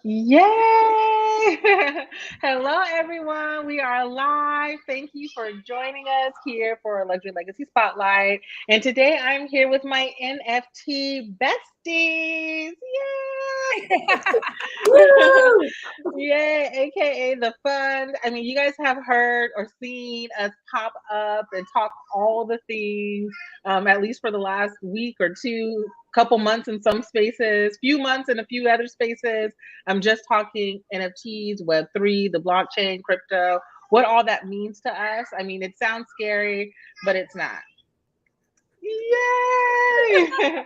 Yay! Hello, everyone. We are live. Thank you for joining us here for Luxury Legacy Spotlight. And today I'm here with my NFT besties. Yay! Woo! Yay, aka the fun. I mean, you guys have heard or seen us pop up and talk all the things, at least for the last week or two, couple months in some spaces, few months in a few other spaces. I'm just talking NFTs, Web3, the blockchain, crypto, what all that means to us. I mean, it sounds scary, but it's not. Yay!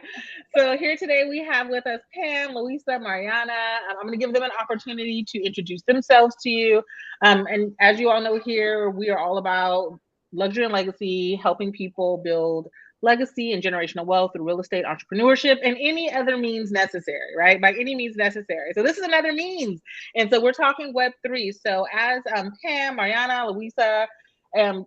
So here today we have with us Pam, Louisa, Mariana. I'm going to give them an opportunity to introduce themselves to you. And as you all know here, we are all about luxury and legacy, helping people build legacy and generational wealth through real estate, entrepreneurship, and any other means necessary, right? By any means necessary. So this is another means. And so we're talking Web3. So as Pam, Mariana, Louisa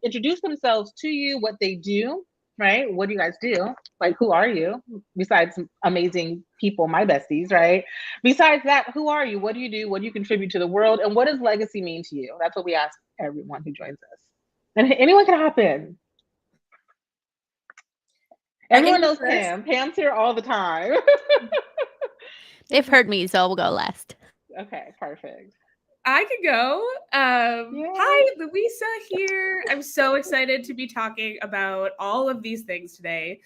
introduce themselves to you, what they do, right? What do you guys do? Like, who are you? Besides amazing people, my besties, right? Besides that, who are you? What do you do? What do you contribute to the world? And what does legacy mean to you? That's what we ask everyone who joins us. And anyone can hop in. I can Everyone go knows first. Pam. Pam's here all the time. They've heard me, so we'll go last. Okay, perfect. I can go. Yay. Hi, Louisa here. I'm so excited to be talking about all of these things today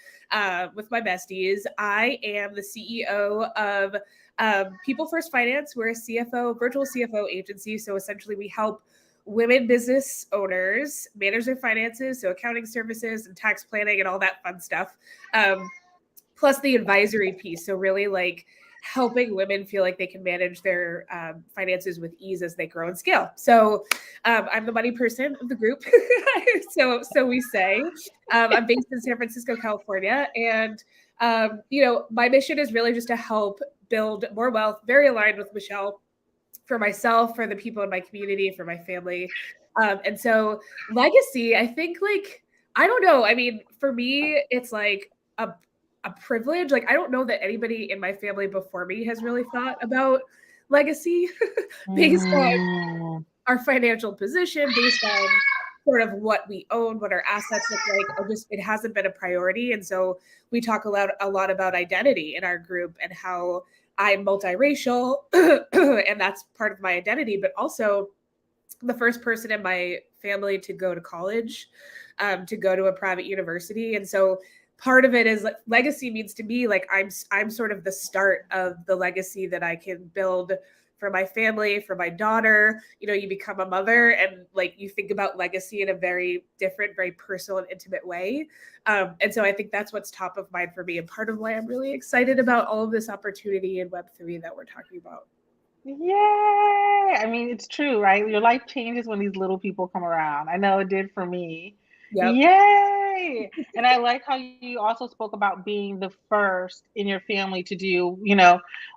with my besties. I am the CEO of People First Finance. We're a CFO, virtual CFO agency. So essentially, we help women business owners manage their finances, so accounting services and tax planning and all that fun stuff. Plus the advisory piece. So really like helping women feel like they can manage their finances with ease as they grow and scale. So I'm the money person of the group. so we say. I'm based in San Francisco, California. And, my mission is really just to help build more wealth, very aligned with Michelle, for myself, for the people in my community, for my family. And so legacy, I think I don't know. I mean, for me, it's like a privilege. Like, I don't know that anybody in my family before me has really thought about legacy based on Mm. our financial position, based on sort of what we own, what our assets look like. It hasn't been a priority. And so we talk a lot about identity in our group and how I'm multiracial and that's part of my identity, but also the first person in my family to go to college, to go to a private university. And so part of it is legacy means to me like I'm sort of the start of the legacy that I can build for my family, for my daughter. You become a mother and like you think about legacy in a very different, very personal and intimate way. And so I think that's what's top of mind for me and part of why I'm really excited about all of this opportunity in Web3 that we're talking about. Yay! I mean, it's true, right? Your life changes when these little people come around. I know it did for me. Yep. Yay! And I like how you also spoke about being the first in your family to do,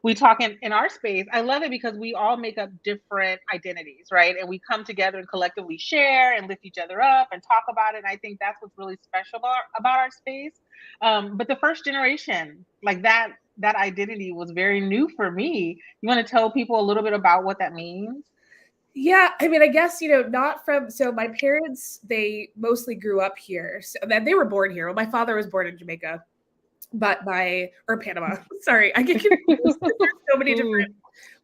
we talk in our space. I love it because we all make up different identities, right? And we come together and collectively share and lift each other up and talk about it. And I think that's what's really special about our space. But the first generation, like that identity was very new for me. You want to tell people a little bit about what that means? Yeah, I mean, I guess, not from, so my parents, they mostly grew up here. So then they were born here. Well, my father was born in Jamaica, or Panama. Sorry, I get confused. There's so many different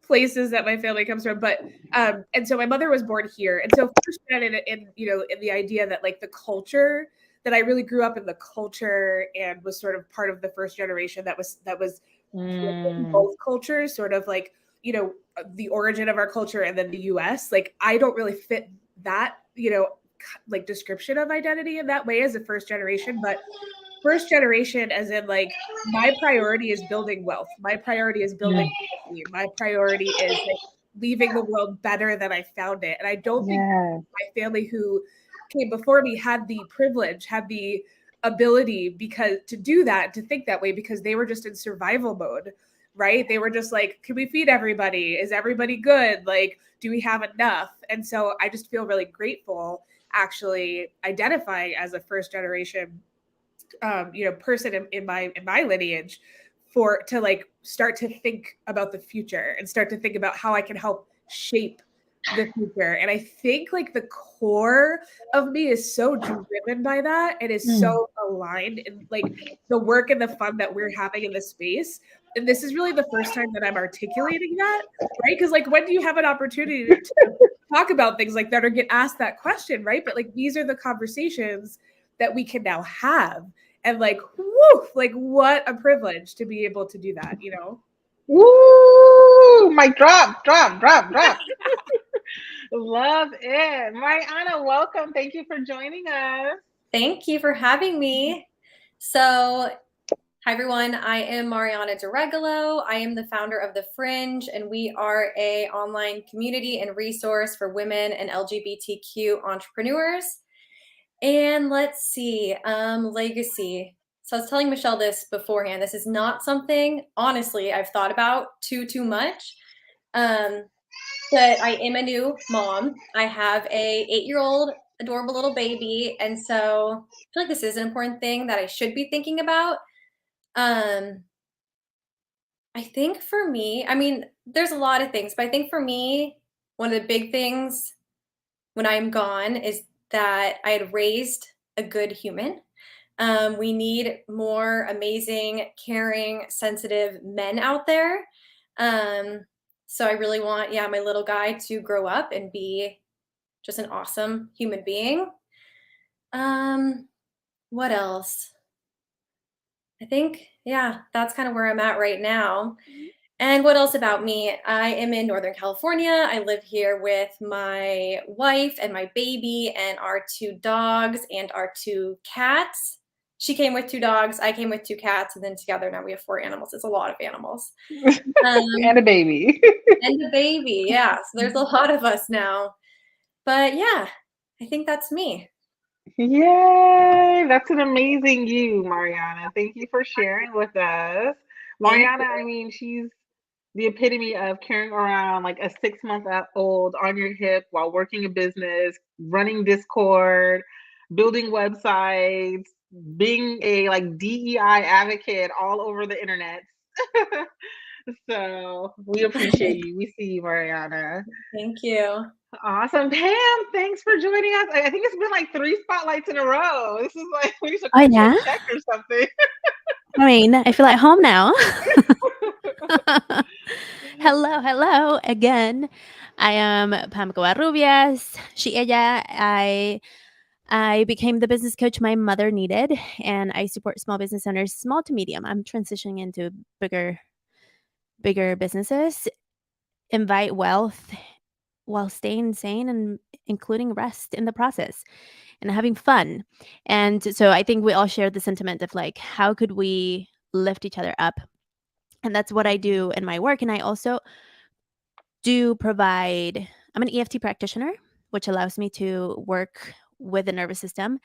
places that my family comes from. But, and so my mother was born here. And so first in the idea that like the culture that I really grew up in the culture and was sort of part of the first generation that was in Mm, both cultures, sort of like, the origin of our culture and then the US. Like, I don't really fit that, like description of identity in that way as a first generation, but first generation as in like my priority is building wealth. My priority is mm, building legacy. My priority is like leaving the world better than I found it. And I don't think yes. my family who came before me had the privilege, had the ability because to do that, to think that way, because they were just in survival mode, right? They were just like, can we feed everybody? Is everybody good? Like, do we have enough? And so I just feel really grateful actually identifying as a first generation person in my lineage to like start to think about the future and start to think about how I can help shape the future. And I think like the core of me is so driven by that and is so aligned in like the work and the fun that we're having in this space. And this is really the first time that I'm articulating that, right? Because like when do you have an opportunity to talk about things like that or get asked that question, right? But like these are the conversations that we can now have. And like, whoo, like what a privilege to be able to do that, you know? Woo! Mic drop, drop, drop, drop. Love it. Mariana, welcome. Thank you for joining us. Thank you for having me. So, hi everyone. I am Mariana DeRegolo. I am the founder of The Fringe, and we are a online community and resource for women and LGBTQ entrepreneurs. And let's see, legacy. So I was telling Michelle this beforehand. This is not something, honestly, I've thought about too much. But I am a new mom. I have a 8-year-old adorable little baby. And so I feel like this is an important thing that I should be thinking about. I think for me, I mean, there's a lot of things, but I think for me, one of the big things when I'm gone is that I had raised a good human. We need more amazing, caring, sensitive men out there. So I really want, my little guy to grow up and be just an awesome human being. What else? I think, that's kind of where I'm at right now. And what else about me? I am in Northern California. I live here with my wife and my baby and our 2 dogs and our 2 cats. She came with 2 dogs. I came with 2 cats. And then together now we have 4 animals. It's a lot of animals. And a baby. And a baby. Yeah. So there's a lot of us now. But yeah, I think that's me. Yay! That's an amazing you, Mariana. Thank you for sharing with us. Mariana, I mean, she's the epitome of carrying around like a 6-month-old on your hip while working a business, running Discord, building websites, being a like DEI advocate all over the internet. So we appreciate you. We see you, Mariana. Thank you. Awesome. Pam, thanks for joining us. I think it's been like 3 spotlights in a row. This is like we should cut you a check or something. I mean, I feel at home now. Hello again. I am Pam Covarrubias. She, ella. I became the business coach my mother needed, and I support small business owners, small to medium. I'm transitioning into bigger businesses, invite wealth while staying sane and including rest in the process and having fun. And so I think we all share the sentiment of like, how could we lift each other up? And that's what I do in my work. And I also do provide, I'm an EFT practitioner, which allows me to work with the nervous system.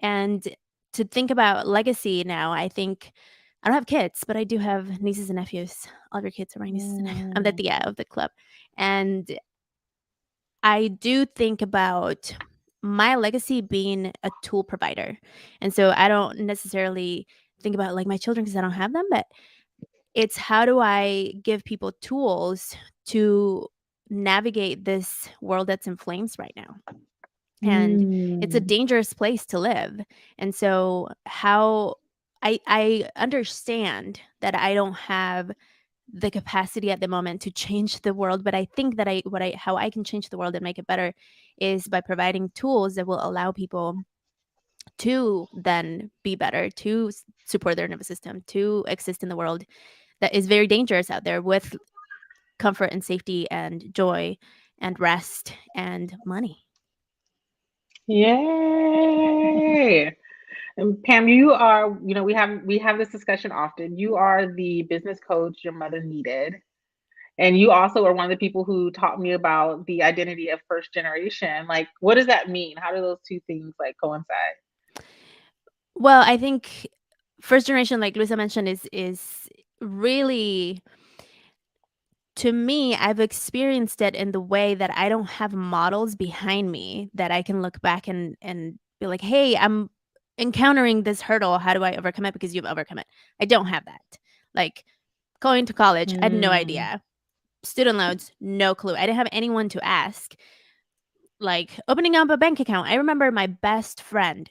And to think about legacy now, I think I don't have kids, but I do have nieces and nephews. All of your kids are my nieces and nephews. I'm the tia of the club. And I do think about my legacy being a tool provider. And so I don't necessarily think about like my children because I don't have them, but it's how do I give people tools to navigate this world that's in flames right now? And it's a dangerous place to live. And so how I understand that I don't have the capacity at the moment to change the world, but I think that how I can change the world and make it better is by providing tools that will allow people to then be better, to support their nervous system, to exist in the world that is very dangerous out there with comfort and safety and joy and rest and money. Yay! And Pam, you are, we have this discussion often. You are the business coach your mother needed. And you also are one of the people who taught me about the identity of first generation. Like, what does that mean? How do those 2 things like coincide? Well, I think first generation, like Luisa mentioned, is really, to me, I've experienced it in the way that I don't have models behind me that I can look back and be like, hey, I'm encountering this hurdle. How do I overcome it? Because you've overcome it. I don't have that. Like Going to college, I had no idea. Student loans, no clue. I didn't have anyone to ask. Like opening up a bank account. I remember my best friend,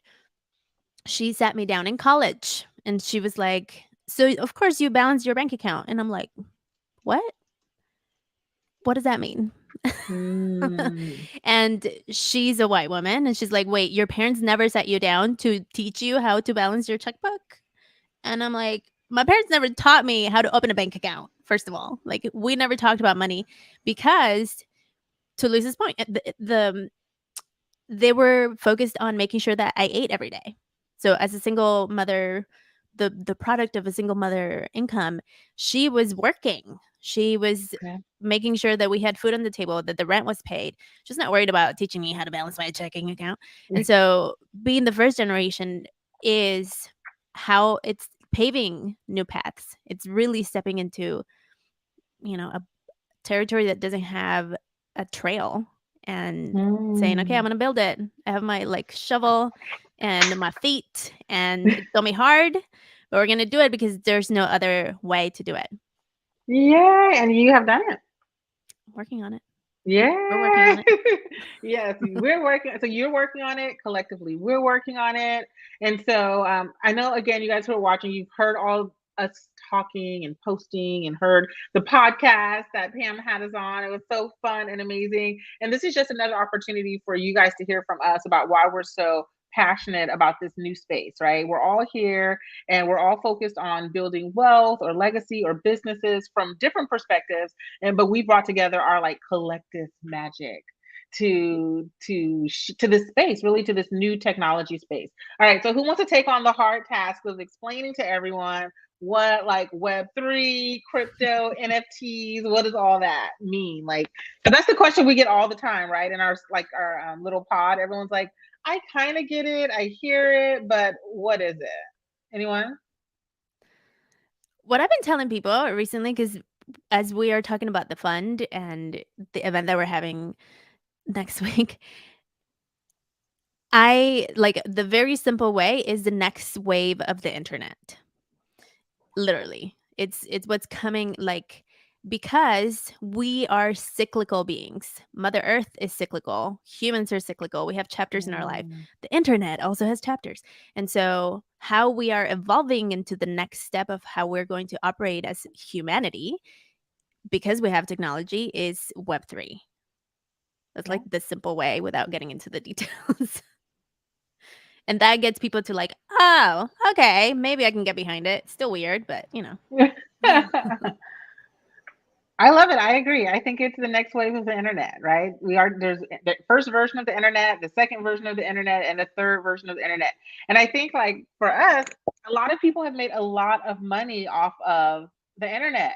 she sat me down in college and she was like, so of course you balance your bank account. And I'm like, what? What does that mean? And she's a white woman and she's like, wait, your parents never sat you down to teach you how to balance your checkbook? And I'm like, my parents never taught me how to open a bank account, first of all. Like, we never talked about money because, to Lisa's point, they were focused on making sure that I ate every day. So as a single mother, the product of a single mother income, she was working. She was making sure that we had food on the table, that the rent was paid. She's not worried about teaching me how to balance my checking account. And so being the first generation is how it's paving new paths. It's really stepping into, a territory that doesn't have a trail and saying, okay, I'm going to build it. I have my shovel and my feet and it's going to be hard, but we're going to do it because there's no other way to do it. Yeah. And you have done it. Working on it. Yeah. We're working on it. Yes, we're working. So you're working on it collectively. We're working on it. And so I know, again, you guys who are watching, you've heard all us talking and posting and heard the podcast that Pam had us on. It was so fun and amazing. And this is just another opportunity for you guys to hear from us about why we're so passionate about this new space, right? We're all here and we're all focused on building wealth or legacy or businesses from different perspectives. But we brought together our collective magic to this space, really, to this new technology space. All right, so who wants to take on the hard task of explaining to everyone what Web3, crypto, NFTs, what does all that mean? So that's the question we get all the time, right? In our little pod, everyone's like, I kind of get it, I hear it, but what is it? Anyone? What I've been telling people recently, because as we are talking about the fund and the event that we're having next week, the very simple way is the next wave of the internet. Literally. It's what's coming, because we are cyclical beings. Mother Earth is cyclical. Humans are cyclical. We have chapters in our life. The internet also has chapters. And so how we are evolving into the next step of how we're going to operate as humanity, because we have technology, is Web3. That's the simple way without getting into the details. And that gets people to oh, okay, maybe I can get behind it. It's still weird, but I love it. I agree. I think it's the next wave of the internet, right? There's the first version of the internet, the second version of the internet, and the third version of the internet. And I think for us, a lot of people have made a lot of money off of the internet.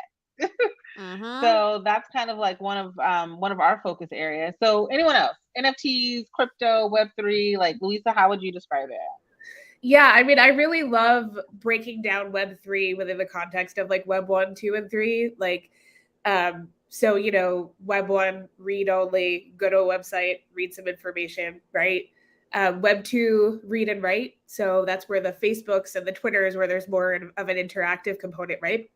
So that's kind of one of our focus areas. So anyone else? NFTs, crypto, Web3, Louisa, how would you describe it? Yeah, I mean, I really love breaking down Web3 within the context of Web 1, 2, and 3. So, Web 1, read only, go to a website, read some information, right? Web 2, read and write. So that's where the Facebooks and the Twitters, where there's more of an interactive component, right?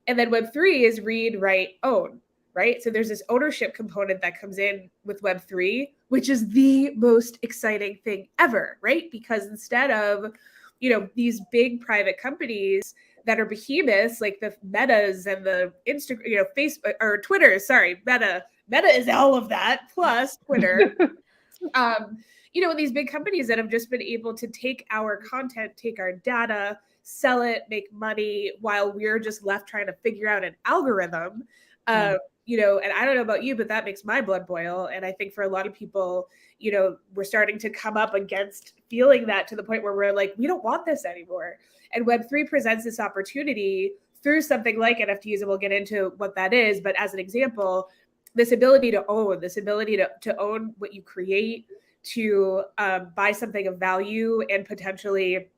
And then Web 3 is read, write, own, right? So there's this ownership component that comes in with Web 3, which is the most exciting thing ever, right? Because instead of, these big private companies that are behemoths like the Metas and the Instagram, Facebook or Twitter, sorry, Meta is all of that plus Twitter. These big companies that have just been able to take our content, take our data, sell it, make money, while we're just left trying to figure out an algorithm. And I don't know about you, but that makes my blood boil. And I think for a lot of people, we're starting to come up against feeling that, to the point where we're like, we don't want this anymore. And Web3 presents this opportunity through something like NFTs, and we'll get into what that is. But as an example, this ability to own, to own what you create, to buy something of value and potentially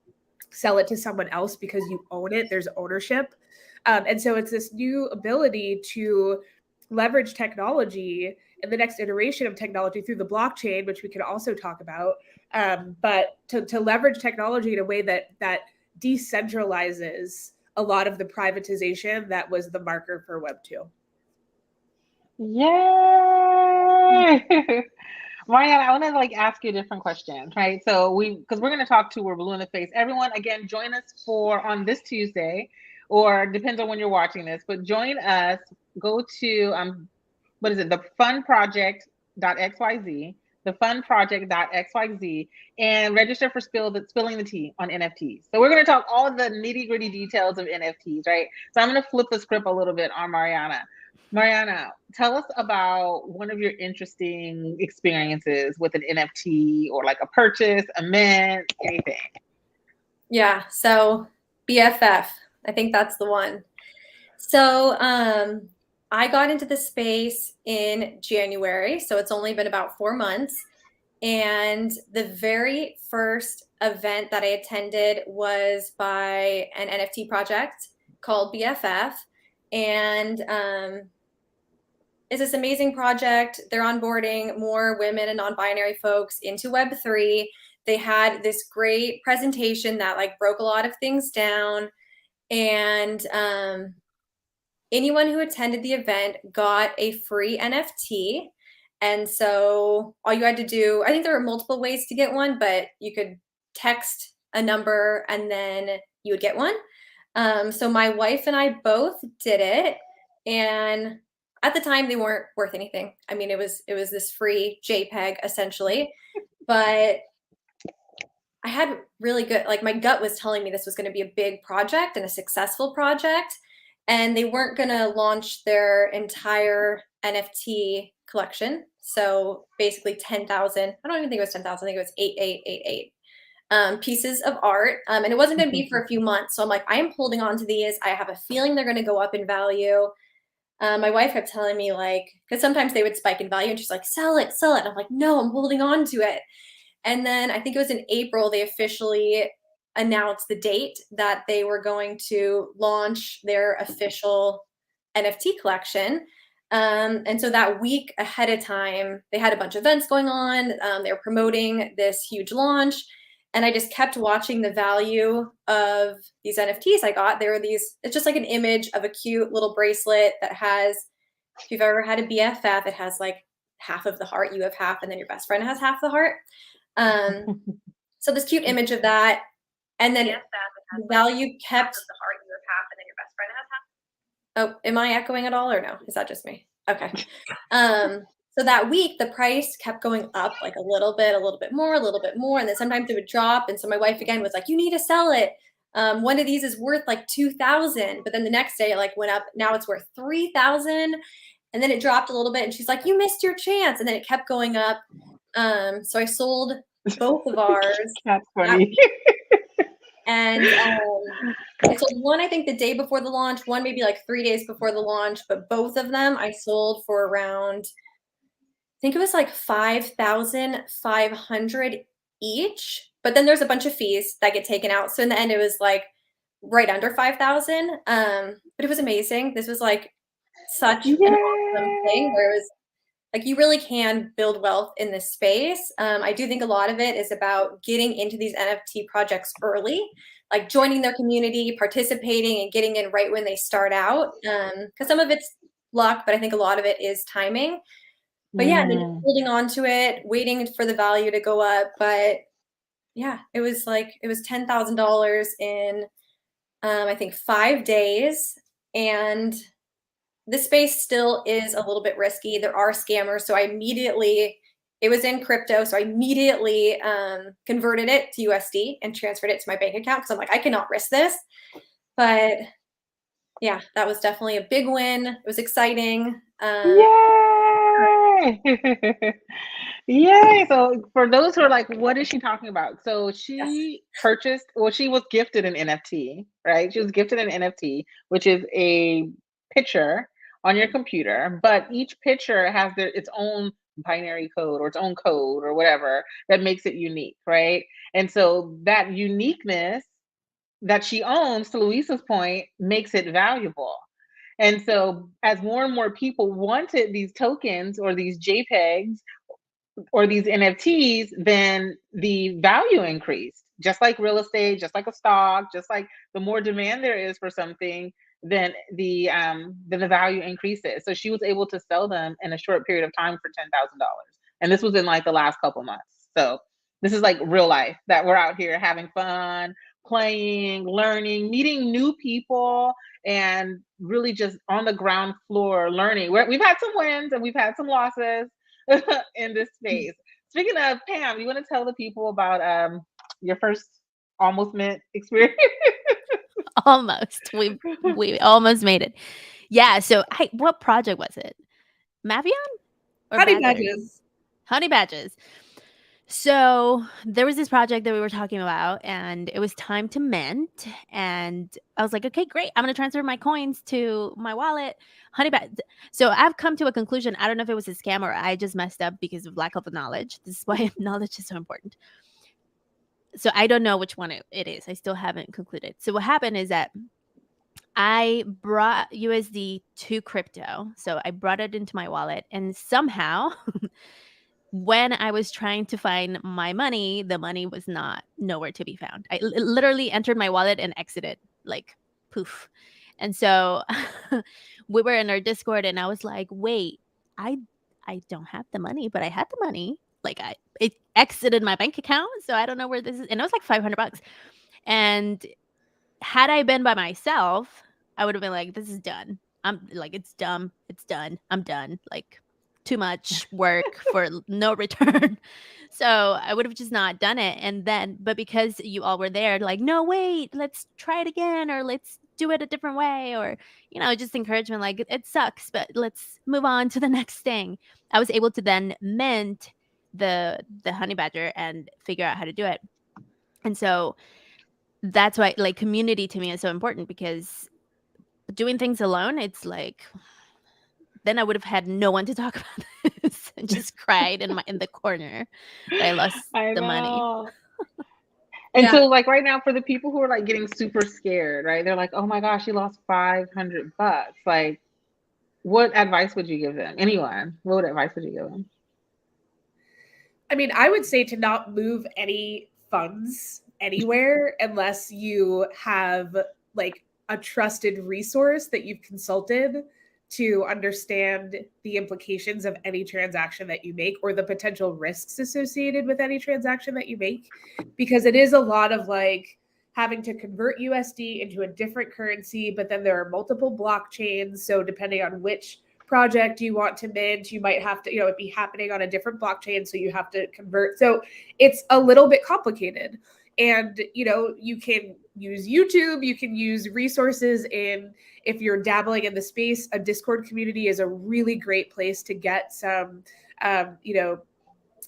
sell it to someone else because you own it. There's ownership. And so it's this new ability to leverage technology and the next iteration of technology through the blockchain, which we can also talk about. But to leverage technology in a way that decentralizes a lot of the privatization that was the marker for Web 2. Yay! Mariana, I want to ask you a different question, right? So because we're going to talk to We're Blue in the Face. Everyone, again, join us on this Tuesday, or depends on when you're watching this, but join us. Go to what is it? thefunproject.xyz, thefunproject.xyz, and register for spilling the tea on NFTs. So we're going to talk all the nitty gritty details of NFTs, right? So I'm going to flip the script a little bit on Mariana. Mariana, tell us about one of your interesting experiences with an NFT, or a purchase, a mint, anything. Yeah, so BFF, I think that's the one. So I got into the space in January, so it's only been about 4 months. And the very first event that I attended was by an NFT project called BFF. And it's this amazing project. They're onboarding more women and non-binary folks into Web3. They had this great presentation that broke a lot of things down. And anyone who attended the event got a free NFT. And so all you had to do, I think there were multiple ways to get one, but you could text a number and then you would get one. So my wife and I both did it. And at the time they weren't worth anything. I mean, it was this free JPEG essentially, but I had really good, my gut was telling me this was going to be a big project and a successful project. And they weren't going to launch their entire NFT collection. So basically 10,000, I don't even think it was 10,000, I think it was 8888 pieces of art. And it wasn't going to be for a few months. So I'm like, I am holding on to these. I have a feeling they're going to go up in value. My wife kept telling me because sometimes they would spike in value and she's like, sell it. And I'm like, no, I'm holding on to it. And then I think it was in April, they officially announced the date that they were going to launch their official NFT collection. And so that week ahead of time, they had a bunch of events going on. They were promoting this huge launch. And I just kept watching the value of these NFTs I got. There were these, it's just an image of a cute little bracelet that has, if you've ever had a BFF, it has half of the heart, you have half, and then your best friend has half the heart. So this cute image of that. And then the value kept the heart, you have half, and then your best friend has half. Oh, am I echoing at all or no? Is that just me? Okay. So that week, the price kept going up a little bit more. And then sometimes it would drop. And so my wife again was like, you need to sell it. One of these is worth 2,000. But then the next day it went up. Now it's worth 3,000. And then it dropped a little bit. And she's like, you missed your chance. And then it kept going up. So I sold both of ours. That's funny. And I sold one, I think, the day before the launch, one maybe 3 days before the launch, but both of them I sold for around, I think it was 5,500 each. But then there's a bunch of fees that get taken out. So in the end, it was right under 5,000. But it was amazing. This was such an awesome thing where it was you really can build wealth in this space. I do think a lot of it is about getting into these NFT projects early, joining their community, participating, and getting in right when they start out. Because some of it's luck, but I think a lot of it is timing. But yeah, then holding on to it, waiting for the value to go up. But yeah, it was $10,000 in, I think, 5 days. And this space still is a little bit risky. There are scammers. So it was in crypto. So I immediately converted it to USD and transferred it to my bank account. Cause I'm I cannot risk this. But yeah, that was definitely a big win. It was exciting. Yay! Yay! So for those who are what is she talking about? So she purchased, she was gifted an NFT, right? She was gifted an NFT, which is a picture on your computer, but each picture has its own binary code or its own code or whatever that makes it unique, right? And so that uniqueness that she owns, to Luisa's point, makes it valuable. And so as more and more people wanted these tokens or these JPEGs or these NFTs, then the value increased just like real estate, just like a stock, just like the more demand there is for something, then the value increases. So she was able to sell them in a short period of time for $10,000. And this was in like the last couple months. So this is like real life, that we're out here having fun, playing, learning, meeting new people, and really just on the ground floor learning. We've had some wins and we've had some losses in this space. Speaking of, Pam, you want to tell the people about your first almost mint experience? Almost. We almost made it. Yeah. So what project was it? Mavion or Honey Badger? badges. Honey badges. So there was this project that we were talking about, and it was time to mint. And I was like, okay, great. I'm going to transfer my coins to my wallet. Honey badge. So I've come to a conclusion. I don't know if it was a scam or I just messed up because of lack of knowledge. This is why knowledge is so important. So I don't know which one it is. I still haven't concluded. So what happened is that I brought USD to crypto. So I brought it into my wallet, and somehow when I was trying to find my money, the money was nowhere to be found. I literally entered my wallet and exited, like poof. And so we were in our Discord, and I was like, wait, I don't have the money, but I had the money. Like it exited my bank account, so I don't know where this is. And it was like $500. And had I been by myself, I would have been like, this is done. I'm like, it's dumb. It's done. I'm done. Like, too much work for no return. So I would have just not done it. And then, but because you all were there, like, no, wait, let's try it again, or let's do it a different way, or, just encouragement, like, it sucks, but let's move on to the next thing. I was able to then mint the honey badger and figure out how to do it. And so that's why, like, community to me is so important, because doing things alone, it's like, then I would have had no one to talk about this and just cried in the corner that I lost the money. And so, like, right now, for the people who are like getting super scared, right? They're like, oh my gosh, you lost $500. Like, what advice would you give them? Anyone? What advice would you give them? I mean, I would say to not move any funds anywhere unless you have like a trusted resource that you've consulted to understand the implications of any transaction that you make, or the potential risks associated with any transaction that you make. Because it is a lot of like having to convert USD into a different currency, but then there are multiple blockchains. So depending on which project you want to mint, you might have to, it be happening on a different blockchain, so you have to convert. So it's a little bit complicated. And you can use YouTube, you can use resources if you're dabbling in the space. A Discord community is a really great place to get some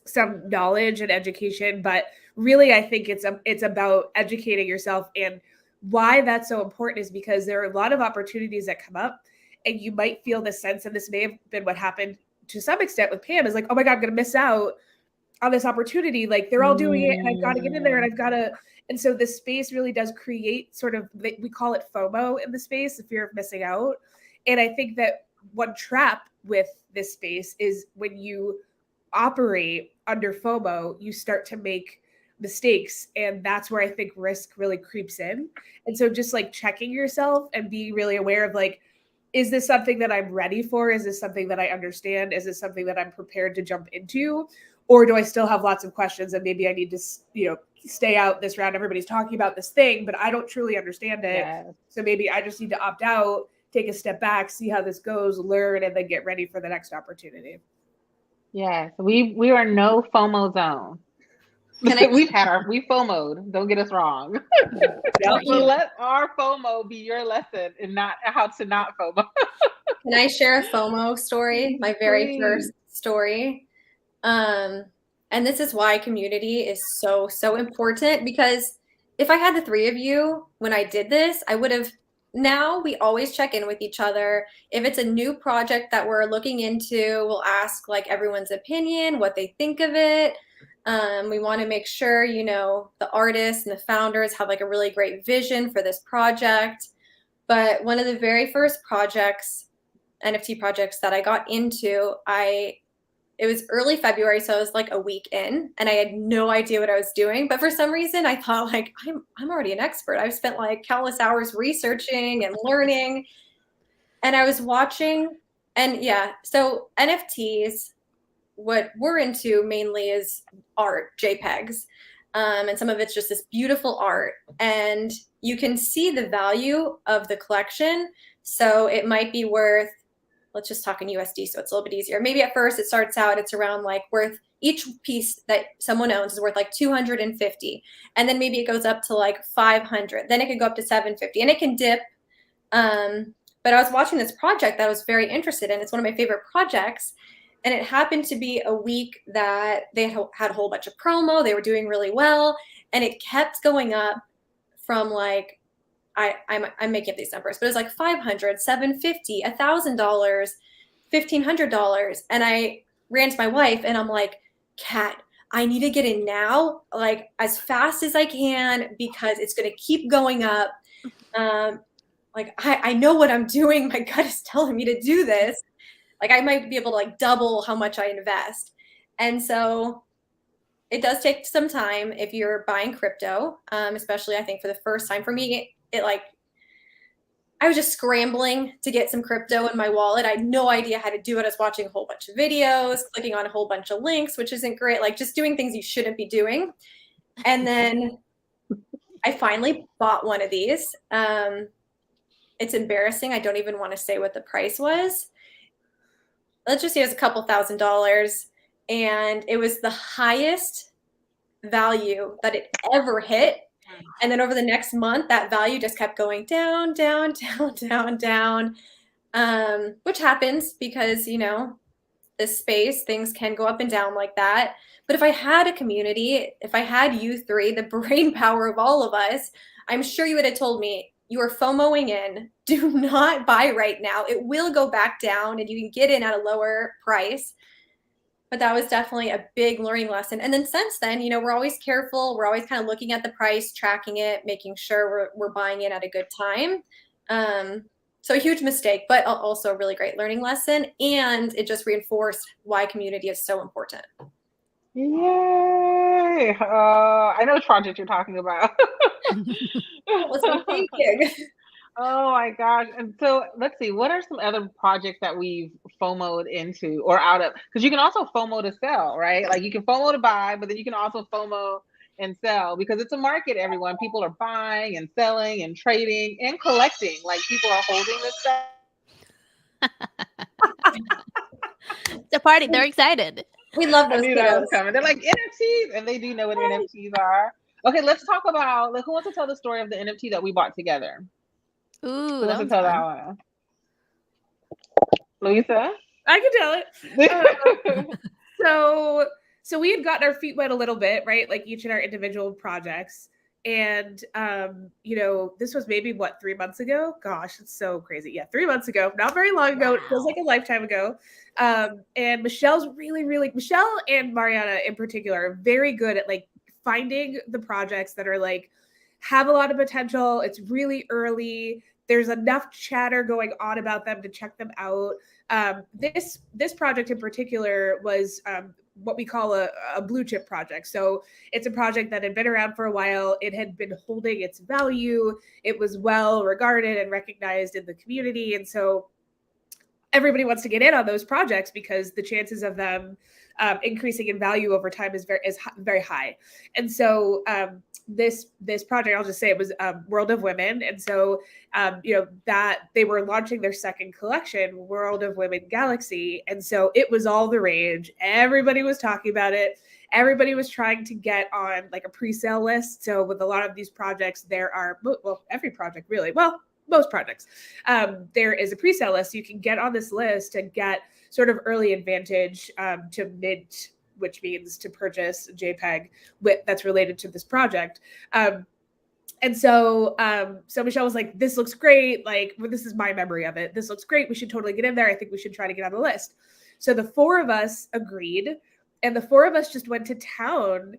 some knowledge and education. But really, I think it's about educating yourself. And why that's so important is because there are a lot of opportunities that come up, and you might feel the sense, and this may have been what happened to some extent with Pam, is like, oh my God, I'm going to miss out on this opportunity. Like, they're all doing it, and I've got to get in there, and I've got to. And so this space really does create sort of, we call it FOMO in the space, the fear of missing out. And I think that one trap with this space is when you operate under FOMO, you start to make mistakes. And that's where I think risk really creeps in. And so just like checking yourself and being really aware of like, is this something that I'm ready for? Is this something that I understand? Is this something that I'm prepared to jump into? Or do I still have lots of questions, and maybe I need to, stay out this round? Everybody's talking about this thing, but I don't truly understand it. Yes. So maybe I just need to opt out, take a step back, see how this goes, learn, and then get ready for the next opportunity. Yes, we are no FOMO zone. We FOMO'd. Don't get us wrong. So let our FOMO be your lesson, and not how to not FOMO. Can I share a FOMO story? My very first story. And this is why community is so, so important, because if I had the three of you when I did this, I would have, now we always check in with each other. If it's a new project that we're looking into, we'll ask like everyone's opinion, what they think of it. We want to make sure, the artists and the founders have like a really great vision for this project. But one of the very first projects, NFT projects that I got into, I it was early February, so I was like a week in, and I had no idea what I was doing. But for some reason, I thought like I'm already an expert. I've spent like countless hours researching and learning, and I was watching, and yeah. So NFTs, what we're into mainly is art, JPEGs, and some of it's just this beautiful art, and you can see the value of the collection. So it might be worth, let's just talk in USD so it's a little bit easier. Maybe at first it starts out, it's around like worth, each piece that someone owns is worth like 250. And then maybe it goes up to like 500. Then it could go up to 750 and it can dip. But I was watching this project that I was very interested in. It's one of my favorite projects. And it happened to be a week that they had a whole bunch of promo. They were doing really well. And it kept going up from like, I'm making up these numbers, but it was like $500, $750, $1,000, $1,500. And I ran to my wife and I'm like, Kat, I need to get in now, like as fast as I can, because it's going to keep going up. Like I know what I'm doing. My gut is telling me to do this. Like I might be able to like double how much I invest. And so it does take some time if you're buying crypto, especially I think for the first time. For me, it like, I was just scrambling to get some crypto in my wallet. I had no idea how to do it. I was watching a whole bunch of videos, clicking on a whole bunch of links, which isn't great. Like just doing things you shouldn't be doing. And then I finally bought one of these. It's embarrassing. I don't even want to say what the price was. Let's just say it was a couple $1,000s. And it was the highest value that it ever hit. And then over the next month, that value just kept going down, down, down, down, down, which happens because, you know, this space, things can go up and down like that. But if I had a community, if I had you three, the brain power of all of us, I'm sure you would have told me, you are FOMOing in. Do not buy right now. It will go back down and you can get in at a lower price. But that was definitely a big learning lesson. And then since then, you know, we're always careful. We're always kind of looking at the price, tracking it, making sure we're buying in at a good time. So a huge mistake, but also a really great learning lesson. And it just reinforced why community is so important. Yay! I know which project you're talking about. Let's go big. Oh my gosh. And so let's see, what are some other projects that we've FOMO'd into or out of? Because you can also FOMO to sell, right? Like you can FOMO to buy, but then you can also FOMO and sell because it's a market, everyone. People are buying and selling and trading and collecting. Like people are holding this stuff. It's a party. They're excited. We love those I knew that was coming. They're like NFTs, and they do know what NFTs are. Okay, let's talk about, like, who wants to tell the story of the NFT that we bought together? Ooh, Who wants to tell that one? Louisa? I can tell it. So we had gotten our feet wet a little bit, right? Like each in our individual projects. And, you know, this was maybe 3 months ago? Gosh, it's so crazy. Yeah, 3 months ago, not very long ago. Wow. It feels like a lifetime ago. And Michelle's Michelle and Mariana in particular are very good at like finding the projects that are like, have a lot of potential. It's really early. There's enough chatter going on about them to check them out. This project in particular was what we call a blue chip project. So it's a project that had been around for a while. It had been holding its value. It was well regarded and recognized in the community. And so everybody wants to get in on those projects because the chances of them increasing in value over time is very high. And so this project, I'll just say it was World of Women. And so, you know, that they were launching their second collection, World of Women Galaxy. And so it was all the rage. Everybody was talking about it. Everybody was trying to get on like a pre-sale list. So with a lot of these projects, there are, well, every project really, well, most projects, there is a pre-sale list. You can get on this list and get sort of early advantage to mint, which means to purchase a JPEG that's related to this project. And so Michelle was like, this looks great. Like, well, this is my memory of it. This looks great. We should totally get in there. I think we should try to get on the list. So the four of us agreed. And the four of us just went to town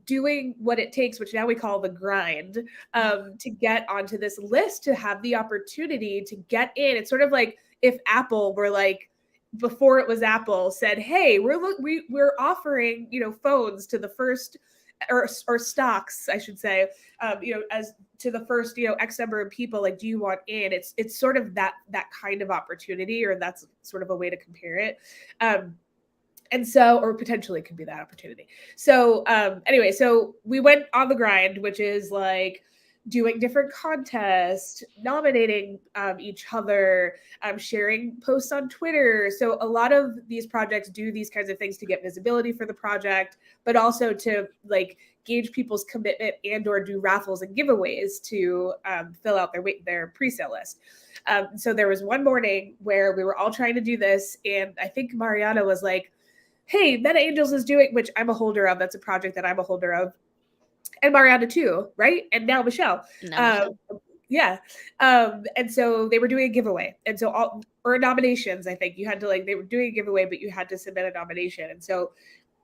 doing what it takes, which now we call the grind, to get onto this list, to have the opportunity to get in. It's sort of like if Apple were like, before it was Apple, said, "Hey, we're offering, you know, phones to the first, or stocks, I should say, you know, as to the first, you know, X number of people. Like, do you want in?" It's sort of that kind of opportunity, or that's sort of a way to compare it. And so, or potentially it could be that opportunity. So anyway, so we went on the grind, which is like doing different contests, nominating each other, sharing posts on Twitter. So a lot of these projects do these kinds of things to get visibility for the project, but also to like gauge people's commitment and or do raffles and giveaways to fill out their pre-sale list. So there was one morning where we were all trying to do this, and I think Mariana was like, "Hey, Meta Angels is doing," which I'm a holder of. That's a project that I'm a holder of. And Mariana too, right? And now Michelle. Yeah. And so they were doing a giveaway. And so or nominations, I think. You had to like, they were doing a giveaway, but you had to submit a nomination. And so,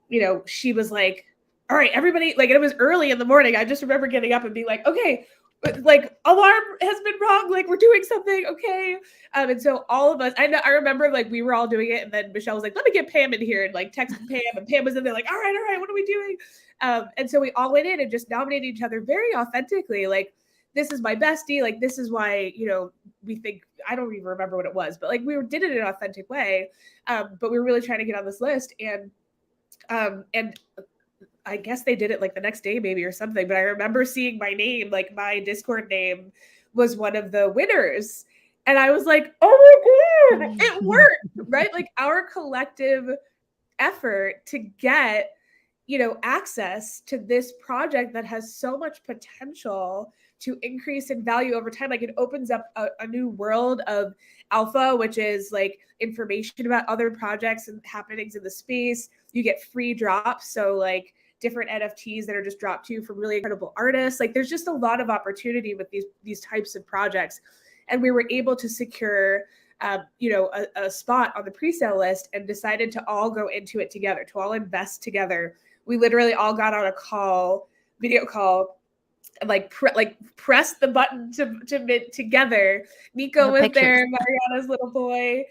you know, she was like, "All right, everybody," like, and it was early in the morning. I just remember getting up and being like, "Okay, like, alarm has been rung, like, we're doing something, okay." And so all of us, I remember like we were all doing it, and then Michelle was like, "Let me get Pam in here," and like texted Pam, and Pam was in there like, all right, what are we doing?" And so we all went in and just nominated each other very authentically, like, "This is my bestie, like, this is why, you know, we think," I don't even remember what it was, but like we did it in an authentic way. But we were really trying to get on this list, and I guess they did it like the next day maybe or something, but I remember seeing my name, like my Discord name was one of the winners. And I was like, "Oh my God, it worked," right? Like our collective effort to get, you know, access to this project that has so much potential to increase in value over time. Like it opens up a new world of alpha, which is like information about other projects and happenings in the space. You get free drops. So like different NFTs that are just dropped to you from really incredible artists. Like there's just a lot of opportunity with these types of projects. And we were able to secure you know, a spot on the pre-sale list, and decided to all go into it together, to all invest together. We literally all got on a video call, and like press the button to mint together. Nico was there, Mariana's little boy.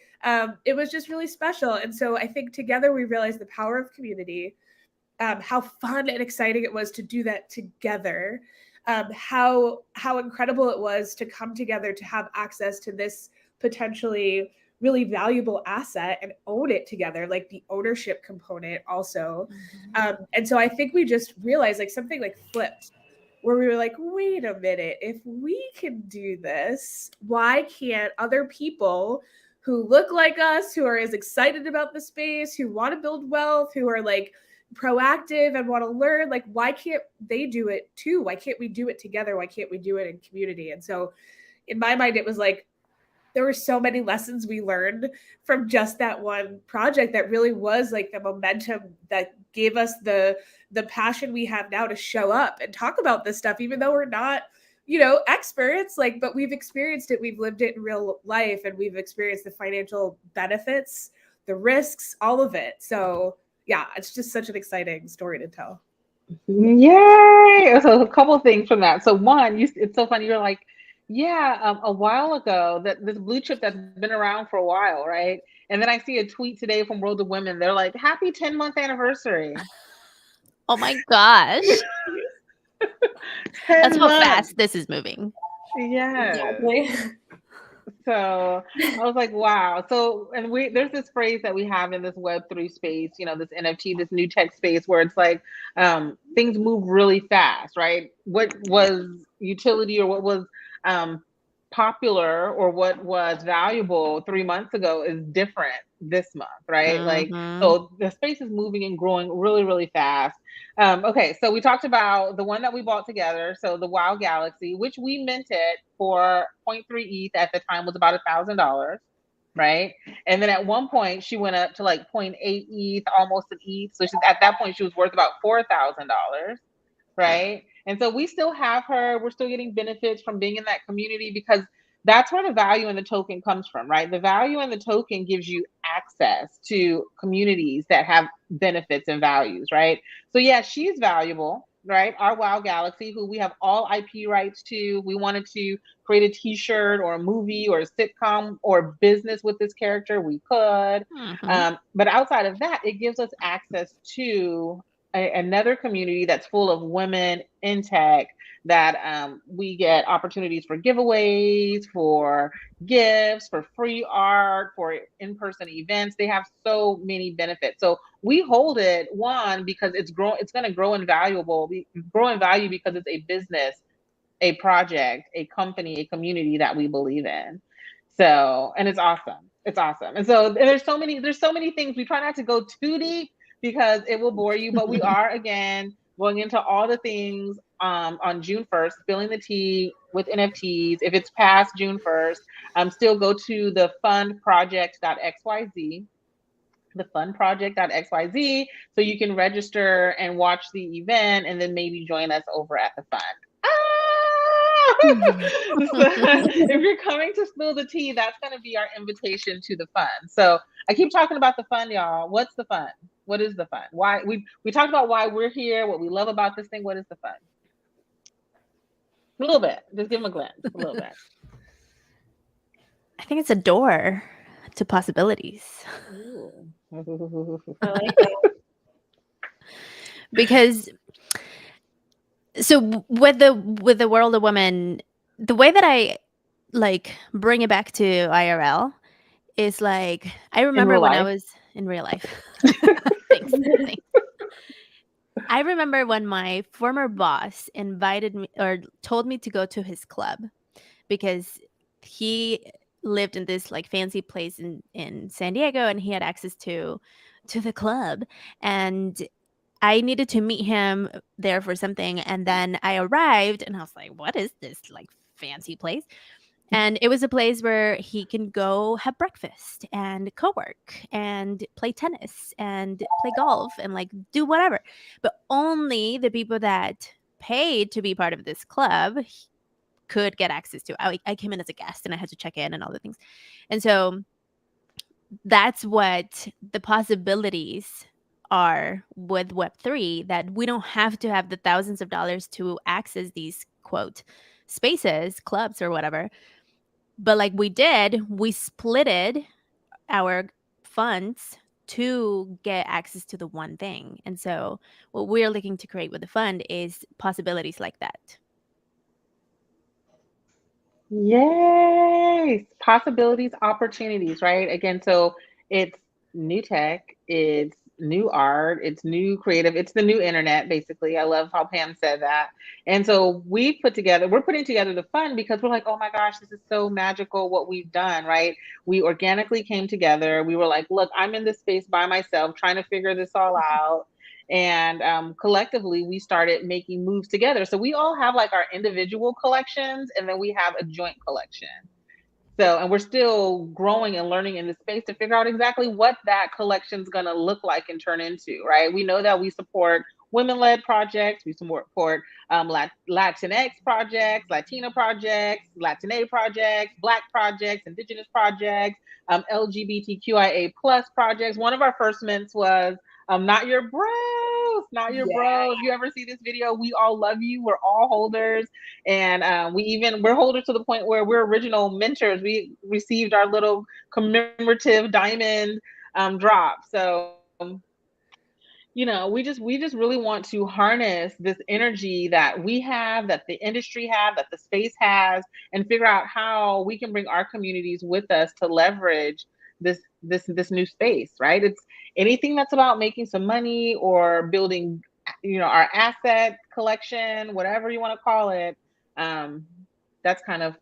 It was just really special. And so I think together we realized the power of community, how fun and exciting it was to do that together, how incredible it was to come together to have access to this potentially really valuable asset and own it together, like the ownership component also. And so I think we just realized like something like flipped, where we were like, wait a minute, if we can do this, why can't other people who look like us, who are as excited about the space, who want to build wealth, who are like proactive and want to learn, like, why can't they do it too? Why can't we do it together? Why can't we do it in community? And so in my mind, it was like, there were so many lessons we learned from just that one project that really was like the momentum that gave us the passion we have now to show up and talk about this stuff, even though we're not, you know, experts, like, but we've experienced it, we've lived it in real life, and we've experienced the financial benefits, the risks, all of it. So yeah, it's just such an exciting story to tell. Yay! So a couple of things from that. So one, it's so funny. You're like, yeah, a while ago, that this blue chip that's been around for a while, right? And then I see a tweet today from World of Women. They're like, "Happy 10-month anniversary." Oh my gosh. 10 That's how months. fast this is moving. Yeah. Exactly. So I was like, wow. So, and there's this phrase that we have in this Web3 space, you know, this NFT, this new tech space, where it's like things move really fast, right? What was utility, or what was popular, or what was valuable 3 months ago is different this month, right? Like, so the space is moving and growing really, really fast. Okay, so we talked about the one that we bought together. So the WoW Galaxy, which we minted for 0.3 ETH at the time, was about $1,000, right? And then at one point she went up to like 0.8 ETH, almost an ETH. So at that point she was worth about $4,000, right? And so we still have her. We're still getting benefits from being in that community, because that's where the value in the token comes from, right? The value in the token gives you access to communities that have benefits and values, right? So yeah, she's valuable. right? Our Wow Galaxy, who we have all IP rights to. We wanted to create a t-shirt or a movie or a sitcom or business with this character, we could. But outside of that, it gives us access to another community that's full of women in tech, that we get opportunities for giveaways, for gifts, for free art, for in-person events. They have so many benefits. So we hold it, one, because it's going to grow in value because it's a business, a project, a company, a community that we believe in. So, and it's awesome. It's awesome. And so there's so many things. We try not to go too deep because it will bore you, but we are, again, going into all the things on June 1st, spilling the tea with NFTs. If it's past June 1st, still go to the fundproject.xyz, thefundproject.xyz, so you can register and watch the event and then maybe join us over at the fund. So if you're coming to spill the tea, that's going to be our invitation to the fun. So I keep talking about the fun, y'all. What's the fun? What is the fun? Why we talked about why we're here, what we love about this thing. What is the fun? A little bit. Just give them a glance. A little bit. I think it's a door to possibilities. I like that. Because so with the world of women, the way that I like bring it back to IRL is like, I remember when I was in real life. Thanks. I remember when my former boss invited me or told me to go to his club because he lived in this like fancy place in San Diego and he had access to the club, and I needed to meet him there for something. And then I arrived and I was like, what is this like fancy place? And it was a place where he can go have breakfast and co-work and play tennis and play golf and like do whatever. But only the people that paid to be part of this club could get access to. I came in as a guest and I had to check in and all the things. And so that's what the possibilities are with Web3, that we don't have to have the thousands of dollars to access these quote spaces, clubs or whatever. But like we splitted our funds to get access to the one thing. And so what we're looking to create with the fund is possibilities like that. Yay! Possibilities, opportunities, right? Again, so it's new tech, it's new art, it's new creative, it's the new internet, basically. I love how Pam said that. And so we're putting together the fund because we're like, oh my gosh, this is so magical what we've done, right? We organically came together. We were like, look, I'm in this space by myself trying to figure this all out. And collectively we started making moves together. So we all have like our individual collections and then we have a joint collection. So, and we're still growing and learning in this space to figure out exactly what that collection is going to look like and turn into, right? We know that we support women-led projects, we support Latinx projects, Latina projects, Latina projects, Black projects, Indigenous projects, LGBTQIA plus projects. One of our first mints was not your bros, not your bros. If you ever see this video, we all love you. We're all holders. And we're holders to the point where we're original mentors. We received our little commemorative diamond drop. So, we just really want to harness this energy that we have, that the industry have, that the space has, and figure out how we can bring our communities with us to leverage this new space, right? It's anything that's about making some money or building, our asset collection, whatever you want to call it. That's kind of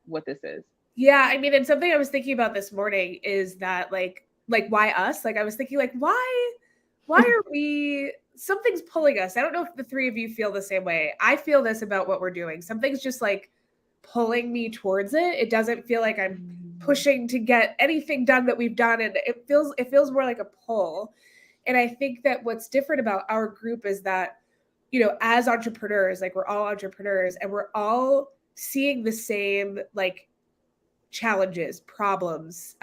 what this is. Yeah, I mean, and something I was thinking about this morning is that like why us? Like I was thinking like why are we, something's pulling us. I don't know if the three of you feel the same way. I feel this about what we're doing. Something's just like pulling me towards it. It doesn't feel like I'm pushing to get anything done that we've done, and it feels more like a pull. And I think that what's different about our group is that, as entrepreneurs, like we're all entrepreneurs and we're all seeing the same like challenges, problems,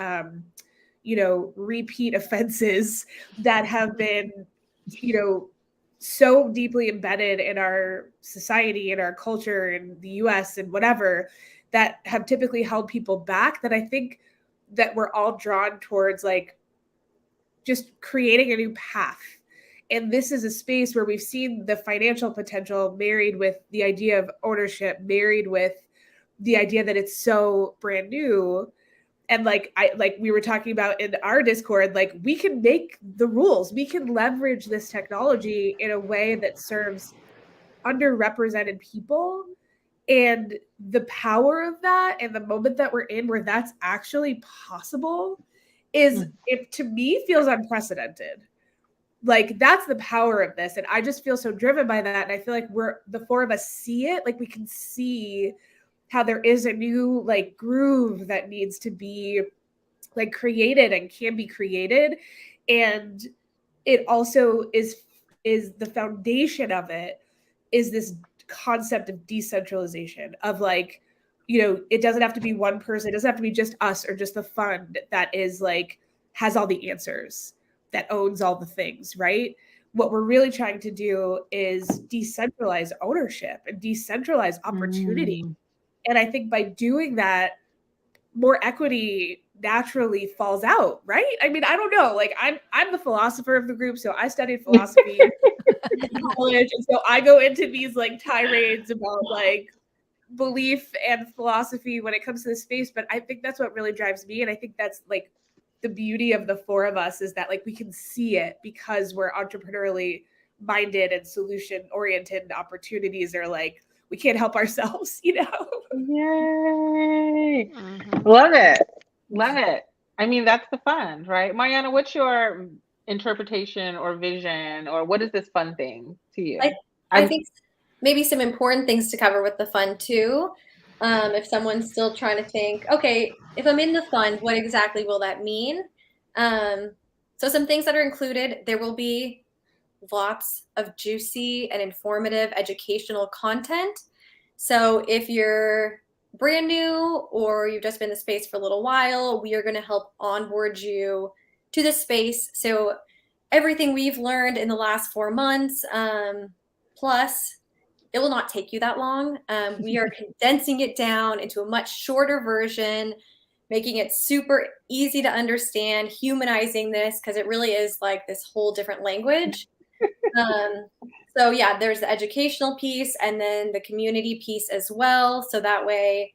repeat offenses that have been, so deeply embedded in our society, in our culture, in the US and whatever, that have typically held people back, that I think that we're all drawn towards like just creating a new path. And this is a space where we've seen the financial potential married with the idea of ownership, married with the idea that it's so brand new. And like we were talking about in our Discord, like we can make the rules, we can leverage this technology in a way that serves underrepresented people. And the power of that and the moment that we're in where that's actually possible is, it to me feels unprecedented. Like that's the power of this. And I just feel so driven by that. And I feel like the four of us see it, like we can see how there is a new like groove that needs to be like created and can be created. And it also is the foundation of it is this concept of decentralization, of like, you know, it doesn't have to be one person, it doesn't have to be just us or just the fund that is like has all the answers, that owns all the things, right? What we're really trying to do is decentralize ownership and decentralize opportunity. And I think by doing that, more equity naturally falls out, right? I mean, I don't know. Like I'm the philosopher of the group, so I studied philosophy in college, and so I go into these like tirades about like belief and philosophy when it comes to this space. But I think that's what really drives me, and I think that's like the beauty of the four of us, is that like we can see it because we're entrepreneurially minded and solution oriented, and opportunities are like we can't help ourselves, you know? Yay. Love it. Love it. I mean, that's the fun, right? Mariana, what's your interpretation or vision, or what is this fun thing to you? I think maybe some important things to cover with the fund too. If someone's still trying to think, okay, if I'm in the fund, what exactly will that mean? So some things that are included, there will be lots of juicy and informative educational content. So if you're brand new or you've just been in the space for a little while, we are going to help onboard you to the space. So everything we've learned in the last 4 months, plus it will not take you that long. We are condensing it down into a much shorter version, making it super easy to understand, humanizing this, because it really is like this whole different language. So yeah, there's the educational piece and then the community piece as well. So that way,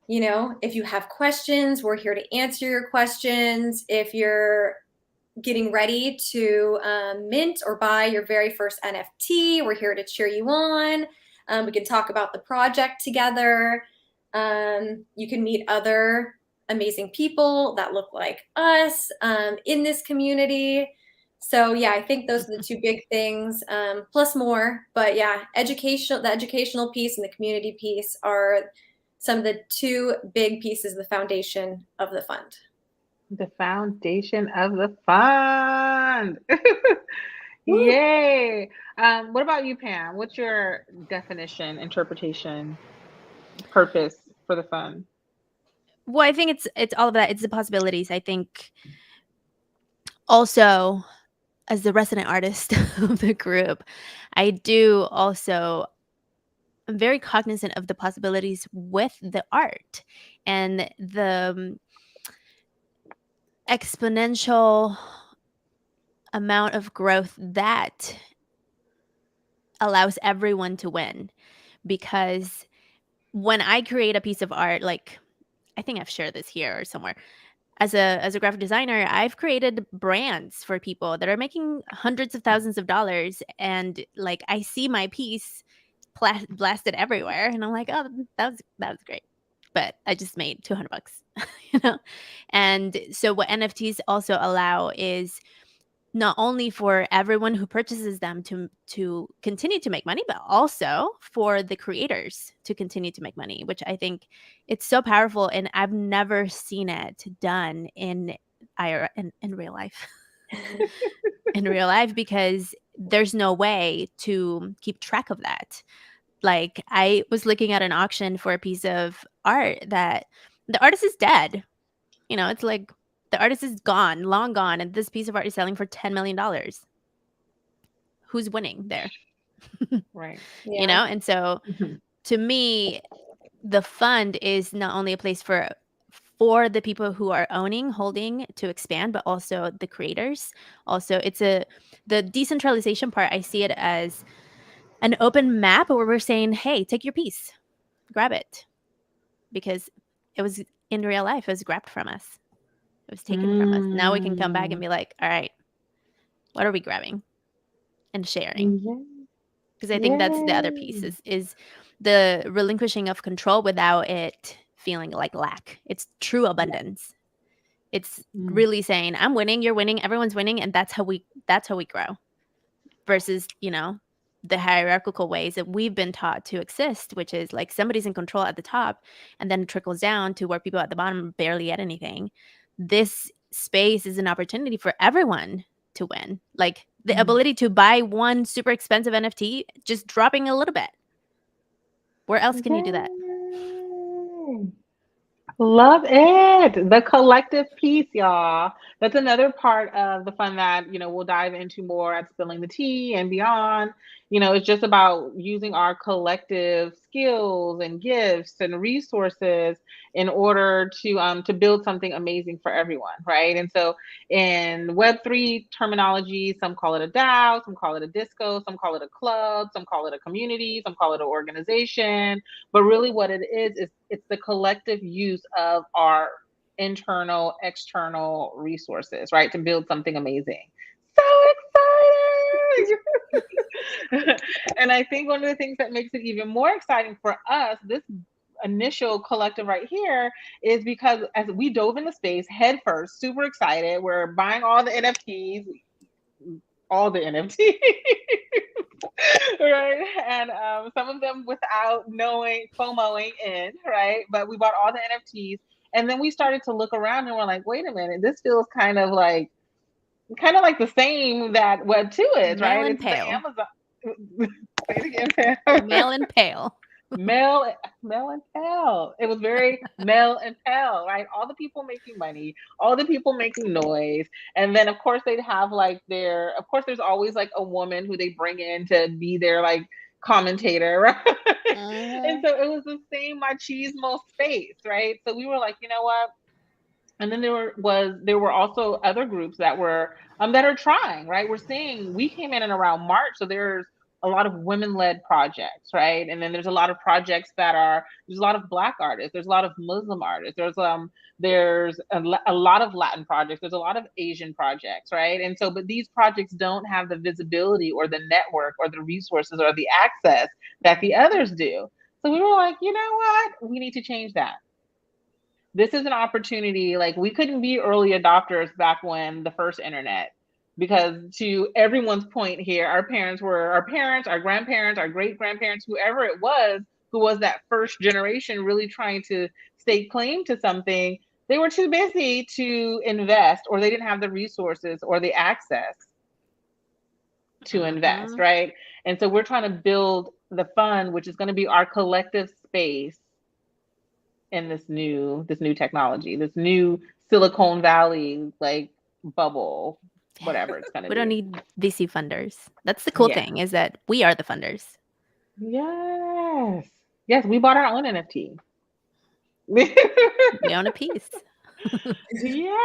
you know, if you have questions, we're here to answer your questions. If you're getting ready to mint or buy your very first NFT, we're here to cheer you on. We can talk about the project together. You can meet other amazing people that look like us in this community. So yeah, I think those are the two big things, plus more. But yeah, the educational piece and the community piece are some of the two big pieces, the foundation of the fund. The foundation of the fund. Yay. What about you, Pam? What's your definition, interpretation, purpose for the fund? Well, I think it's all of that. It's the possibilities. I think also, as the resident artist of the group, I do also I'm very cognizant of the possibilities with the art and the exponential amount of growth that allows everyone to win. Because when I create a piece of art, like I think I've shared this here or somewhere, as a graphic designer, I've created brands for people that are making hundreds of thousands of dollars, and like I see my piece blasted everywhere, and I'm like, oh, that was great, but I just made $200, you know. And so what NFTs also allow is not only for everyone who purchases them to continue to make money, but also for the creators to continue to make money, which I think it's so powerful. And I've never seen it done in real life. In real life, because there's no way to keep track of that. Like I was looking at an auction for a piece of art that the artist is dead. You know, it's like the artist is gone, long gone, and this piece of art is selling for $10 million. who's winning there. Right. You know? And so to me, the fund is not only a place for the people who are holding to expand, but also the creators. Also, the decentralization part, I see it as an open map where we're saying, hey, take your piece, grab it. Because it was in real life, it was grabbed from us. It was taken from us. Now we can come back and be like, all right, what are we grabbing and sharing? Because I think that's the other piece is the relinquishing of control without it feeling like lack. It's true abundance. It's really saying, I'm winning, you're winning, everyone's winning, and that's how we grow. Versus, the hierarchical ways that we've been taught to exist, which is like somebody's in control at the top and then it trickles down to where people at the bottom barely get anything. This space is an opportunity for everyone to win. Like the ability to buy one super expensive NFT, just dropping a little bit. Where else can you do that? Love it. The collective piece, y'all. That's another part of the fun that, we'll dive into more at Spilling the Tea and beyond. It's just about using our collective skills and gifts and resources in order to build something amazing for everyone, right? And so in Web3 terminology, some call it a DAO, some call it a disco, some call it a club, some call it a community, some call it an organization. But really what it is it's the collective use of our internal, external resources, right? To build something amazing. So exciting! And I think one of the things that makes it even more exciting for us, this initial collective right here, is because as we dove in the space head first, super excited, we're buying all the NFTs, right? And some of them without knowing, FOMOing in, right? But we bought all the NFTs, and then we started to look around, and we're like, wait a minute, this feels kind of like the same that Web2 is, Male right? and It's pale. the Amazon. Say it again, Pam. Male and pale. Male and pale. It was very male and pale, right? All the people making money, all the people making noise. And then of course they'd have of course there's always like a woman who they bring in to be their like commentator, right? And so it was the same machismo space, right? So we were like, you know what? And then there were also other groups that are trying, right? We're seeing, we came in around March, so there's a lot of women-led projects, right? And then there's a lot of projects there's a lot of Black artists, there's a lot of Muslim artists, there's a lot of Latin projects, there's a lot of Asian projects, right? And so, but these projects don't have the visibility or the network or the resources or the access that the others do. So we were like, you know what? We need to change that. This is an opportunity. Like, we couldn't be early adopters back when the first internet, because to everyone's point here, our parents, our grandparents, our great grandparents, whoever it was, who was that first generation really trying to stake claim to something, they were too busy to invest, or they didn't have the resources or the access to invest, right? And so we're trying to build the fund, which is going to be our collective space in this new technology, this new Silicon Valley like bubble, whatever it's gonna be. We don't need VC funders. That's the cool thing, is that we are the funders. Yes, we bought our own NFT. We own a piece. Yeah.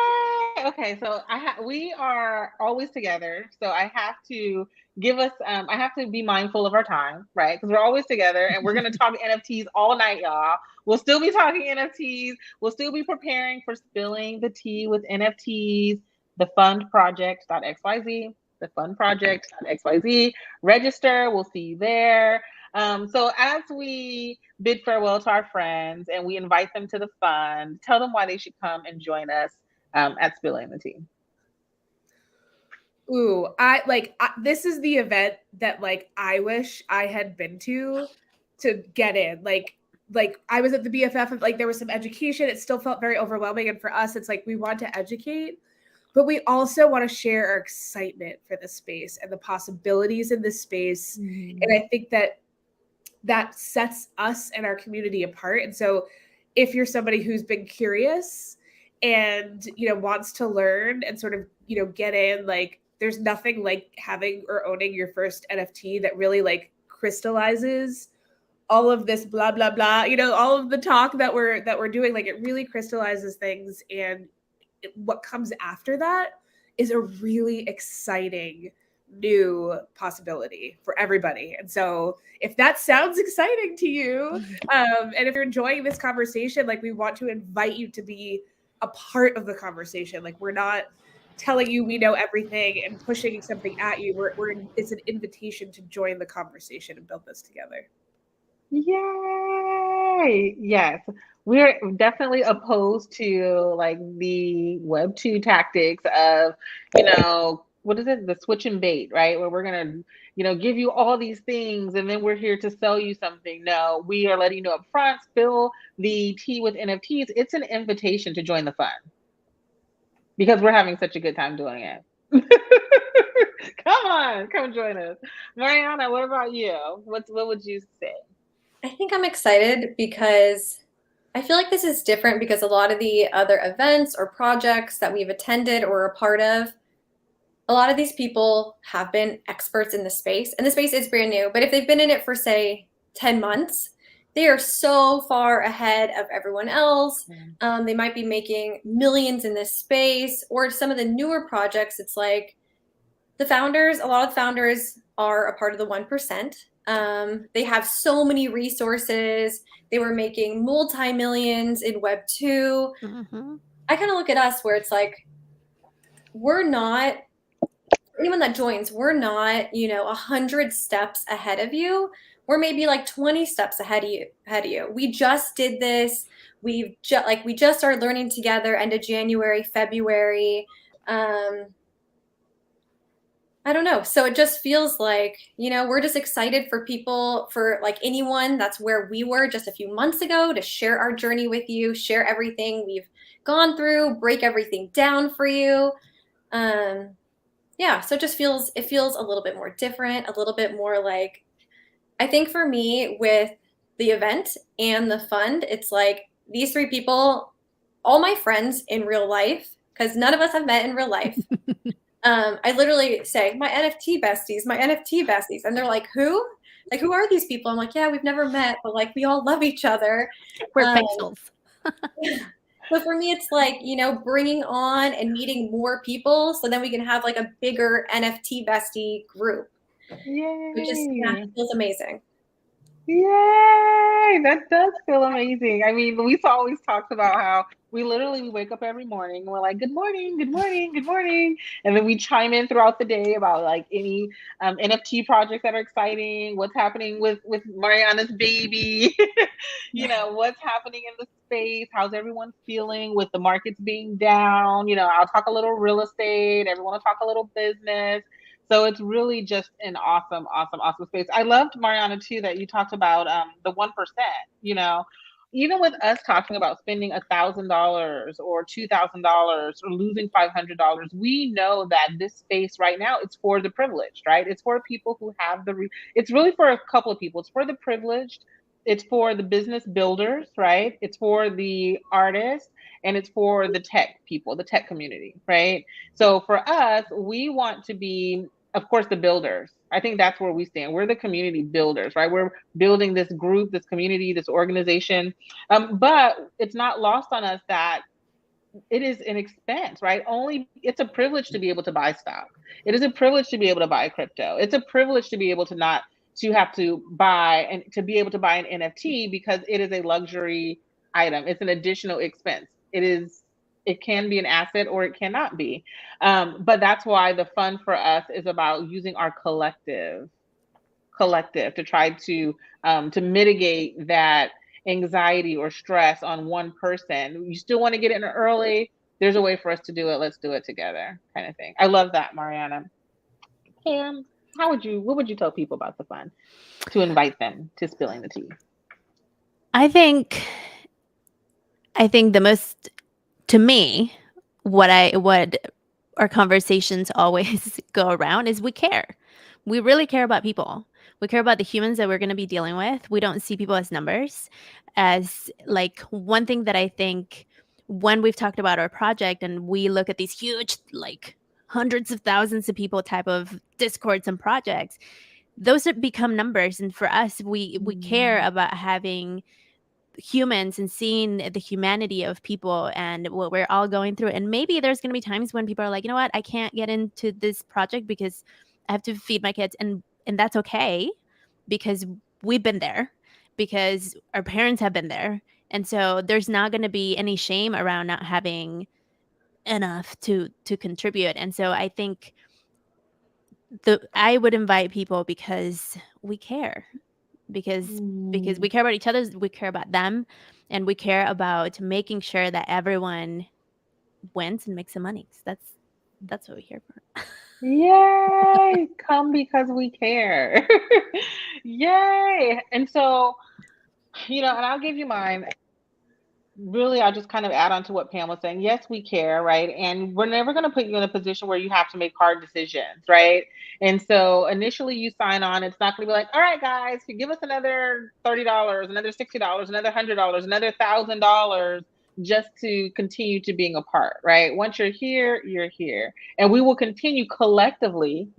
Okay. So we are always together. So I have to I have to be mindful of our time, right? Because we're always together, and we're going to talk NFTs all night, y'all. We'll still be talking NFTs. We'll still be preparing for Spilling the Tea with NFTs, the fundproject.xyz, the fundproject.xyz. Register. We'll see you there. So as we bid farewell to our friends and we invite them to the fund, tell them why they should come and join us at Spilling the Tea. Ooh, this is the event that like I wish I had been to get in. Like I was at the BFF, and like there was some education. It still felt very overwhelming, and for us, it's like we want to educate, but we also want to share our excitement for the space and the possibilities in this space. And I think that sets us and our community apart. And so if you're somebody who's been curious and, wants to learn and sort of, get in, like, there's nothing like having or owning your first NFT that really like crystallizes all of this blah blah blah, you know, all of the talk that we're doing. Like it really crystallizes things, and what comes after that is a really exciting new possibility for everybody. And so if that sounds exciting to you, and if you're enjoying this conversation, like we want to invite you to be a part of the conversation. Like we're not telling you we know everything and pushing something at you. It's an invitation to join the conversation and build this together. Yay! Yes. We're definitely opposed to like the Web 2 tactics of, what is it? The switch and bait, right? Where we're gonna, give you all these things and then we're here to sell you something. No, we are letting you know up front, spill the tea with NFTs. It's an invitation to join the fun because we're having such a good time doing it. Come join us. Mariana, what about you? What would you say? I think I'm excited because I feel like this is different because a lot of the other events or projects that we've attended or are a part of, a lot of these people have been experts in the space, and the space is brand new. But if they've been in it for, say, 10 months, they are so far ahead of everyone else. They might be making millions in this space, or some of the newer projects, it's like a lot of the founders are a part of the 1%. They have so many resources. They were making multi-millions in Web 2. I kind of look at us where it's like, we're not, anyone that joins, we're not, 100 steps ahead of you. We're maybe like 20 steps ahead of you. We just did this. We just started learning together end of January, February. I don't know. So it just feels like, we're just excited for people, for like anyone that's where we were just a few months ago, to share our journey with you, share everything we've gone through, break everything down for you. So it feels a little bit more different, a little bit more like, I think for me with the event and the fund, it's like these three people, all my friends in real life, because none of us have met in real life. I literally say, my NFT besties, and they're like, who? Like, who are these people? I'm like, yeah, we've never met, but like we all love each other. We're pixels. So for me, it's like, bringing on and meeting more people so then we can have like a bigger NFT bestie group. Yay. Which feels amazing. Yay! That does feel amazing. I mean, Luisa always talks about how we wake up every morning and we're like, good morning, good morning, good morning. And then we chime in throughout the day about like any NFT projects that are exciting, what's happening with Mariana's baby, what's happening in the space, how's everyone feeling with the markets being down. I'll talk a little real estate, everyone will talk a little business. So it's really just an awesome, awesome, awesome space. I loved, Mariana, too, that you talked about the 1%, even with us talking about spending $1,000 or $2,000 or losing $500, we know that this space right now, it's for the privileged, right? It's for people who have it's really for a couple of people. It's for the privileged. It's for the business builders, right? It's for the artists, and it's for the tech people, the tech community, right? So for us, we want to be, of course, the builders. I think that's where we stand. We're the community builders, right? We're building this group, this community, this organization. But it's not lost on us that it is an expense, right? It's a privilege to be able to buy stock. It is a privilege to be able to buy crypto. It's a privilege to be able to have to buy and to be able to buy an NFT because it is a luxury item. It's an additional expense. It can be an asset or it cannot be. But that's why the fun for us is about using our collective to try to mitigate that anxiety or stress on one person. You still want to get in early. There's a way for us to do it. Let's do it together, kind of thing. I love that, Mariana. Pam, what would you tell people about the fun to invite them to spilling the tea? I think the most, to me, what our conversations always go around is we care. We really care about people. We care about the humans that we're going to be dealing with. We don't see people as numbers. As like one thing that I think when we've talked about our project and we look at these huge like hundreds of thousands of people type of discords and projects. Those have become numbers, and for us, we care about having humans and seeing the humanity of people and what we're all going through. And maybe there's going to be times when people are like, you know what, I can't get into this project because I have to feed my kids, and that's okay, because we've been there, because our parents have been there, and so there's not going to be any shame around not having enough to contribute. And so I think I would invite people because we care, because we care about each other, we care about them, and we care about making sure that everyone wins and makes some money. So that's what we're here for. Yay! Come because we care. Yay! And so, and I'll give you mine. Really, I'll just kind of add on to what Pam was saying. Yes, we care, right? And we're never going to put you in a position where you have to make hard decisions, right? And so initially you sign on, it's not going to be like, all right, guys, you give us another $30, another $60, another $100, another $1,000 just to continue to being a part, right? Once you're here, you're here. And we will continue collectively,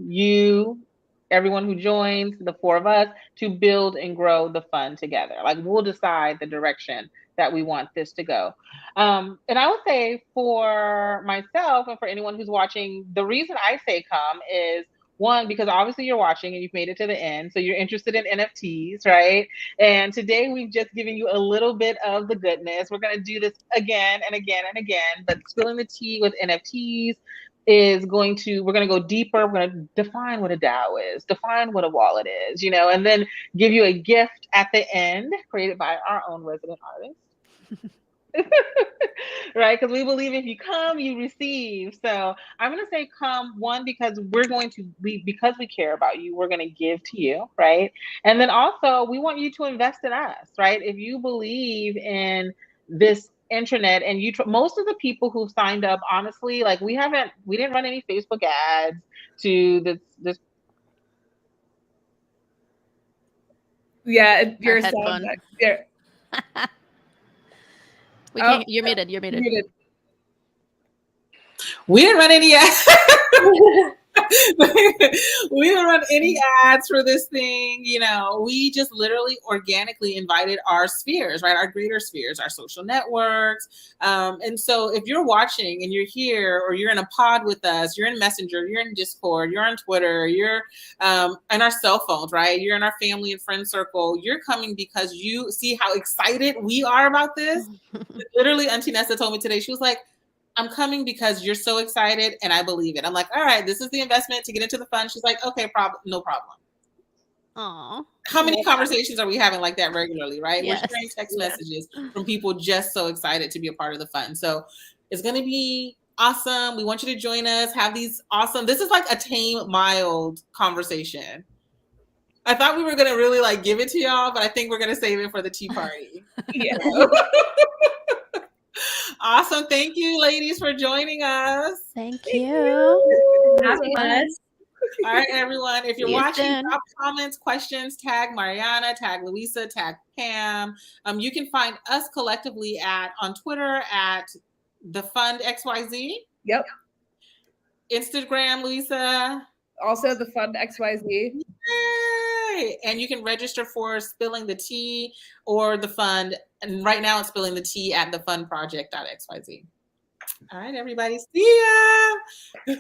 everyone who joins, the four of us, to build and grow the fund together. Like, we'll decide the direction that we want this to go. And I would say for myself and for anyone who's watching, the reason I say come is, one, because obviously you're watching and you've made it to the end, so you're interested in NFTs, right? And today we've just given you a little bit of the goodness. We're going to do this again and again and again, but spilling the tea with NFTs we're going to go deeper. We're going to define what a DAO is, define what a wallet is, and then give you a gift at the end created by our own resident artist. Right? Because we believe if you come, you receive. So I'm going to say come, one, because because we care about you, we're going to give to you, right? And then also we want you to invest in us, right? If you believe in this internet, and most of the people who've signed up, honestly, like we didn't run any Facebook ads to this. Yeah, your sound. Yeah. We can't. You're muted. You're muted. We didn't run any ads. We didn't run any ads for this thing. We just literally organically invited our spheres, right? Our greater spheres, our social networks. And so if you're watching and you're here, or you're in a pod with us, you're in Messenger, you're in Discord, you're on Twitter, you're on our cell phones, right? You're in our family and friend circle. You're coming because you see how excited we are about this. Literally, Auntie Nessa told me today, she was like, I'm coming because you're so excited and I believe it. I'm like, all right, this is the investment to get into the fund. She's like, okay, no problem. Aww. How many conversations are we having like that regularly, right? Yes. We're sharing text messages from people just so excited to be a part of the fund. So it's going to be awesome. We want you to join us, have these this is like a tame, mild conversation. I thought we were going to really like give it to y'all, but I think we're going to save it for the tea party. Yeah. Awesome. Thank you, ladies, for joining us. Thank you. Having us. All right, everyone. If you're watching, soon. drop comments, questions, tag Mariana, tag Luisa, tag Pam. You can find us collectively on Twitter at the Fund XYZ. Yep. Instagram, Luisa. Also the Fund XYZ. Yay! And you can register for Spilling the Tea or the Fund. And right now it's Spilling the Tea at thefundproject.xyz. All right, everybody. See ya!